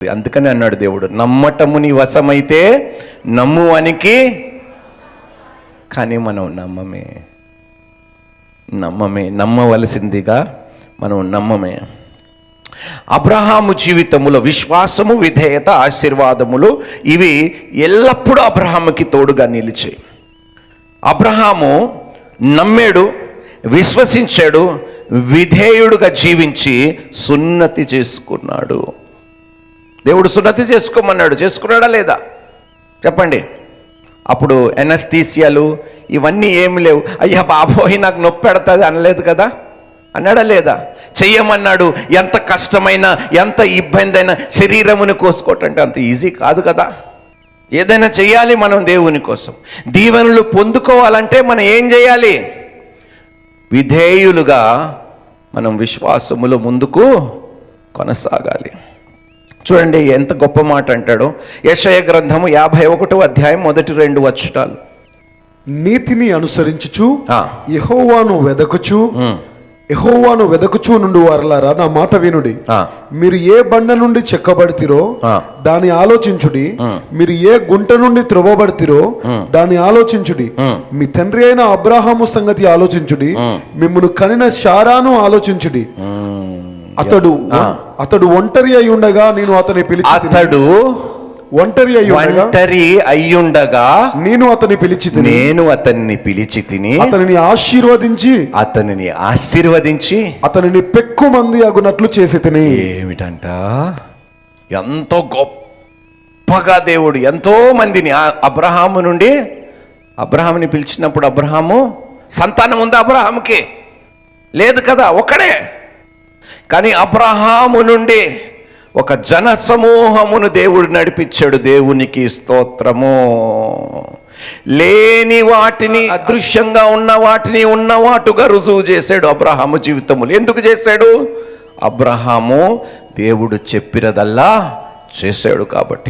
అందుకని అన్నాడు దేవుడు, నమ్మటము నీ వశమైతే నమ్ము అనికి. కానీ మనం నమ్మవలసిందిగా మనం నమ్మమే. అబ్రహాము జీవితములో విశ్వాసము, విధేయత, ఆశీర్వాదములు ఇవి ఎల్లప్పుడూ అబ్రహాముకి తోడుగా నిలిచాయి. అబ్రహాము నమ్మాడు, విశ్వసించాడు, విధేయుడుగా జీవించి సున్నతి చేసుకున్నాడు. దేవుడు సున్నతి చేసుకోమన్నాడు, చేసుకున్నాడా లేదా చెప్పండి? అప్పుడు ఎనస్థీసియాలు ఇవన్నీ ఏమి లేవు. అయ్యా బాబోయ్ నాకు నొప్పి పెడతాది అనలేదు కదా, అన్నాడా లేదా? చెయ్యమన్నాడు. ఎంత కష్టమైన ఎంత ఇబ్బంది అయినా శరీరముని కోసుకోవటంటే అంత ఈజీ కాదు కదా. ఏదైనా చెయ్యాలి మనం దేవుని కోసం. దీవెనలు పొందుకోవాలంటే మనం ఏం చేయాలి? విధేయులుగా మనం విశ్వాసములో ముందుకు కొనసాగాలి. చూడండి ఎంత గొప్ప మాట అంటాడో. యెషయా గ్రంథము 51వ అధ్యాయం 1-2 వచనాలు. నీతిని అనుసరించుచు యెహోవాను వెదకుచు నుండి వారలారా నా మాట వినుడి. మీరు ఏ బండ నుండి చెక్కబడితిరో దాన్ని ఆలోచించుడి. మీరు ఏ గుంట నుండి త్రవ్వబడితిరో దాన్ని ఆలోచించుడి. మీ తండ్రి అయిన అబ్రహాము సంగతి ఆలోచించుడి. మిమ్మును కనిన శారాను ఆలోచించుడి. అతడు ఒంటరి అయి ఉండగా నేను అతని పిలిచి ఒంటరి అయ్యుండగా నేను అతన్ని పిలిచి తిని అతనిని ఆశీర్వదించి అతనిని పెక్కుమంది అగునట్లు చేసి తిని. ఏమిటంట? ఎంతో గొప్పగా దేవుడు ఎంతో మందిని అబ్రహాముని పిలిచినప్పుడు అబ్రహాము సంతానం ఉందా? అబ్రహాముకి లేదు కదా, ఒక్కడే. కానీ అబ్రహాము నుండి ఒక జన సమూహమును దేవుడు నడిపించాడు. దేవునికి స్తోత్రము. లేని వాటిని, అదృశ్యంగా ఉన్న వాటిని ఉన్నవాటుగా రుజువు చేశాడు అబ్రహాము జీవితములు. ఎందుకు చేశాడు? అబ్రహాము దేవుడు చెప్పినదల్లా చేశాడు కాబట్టి.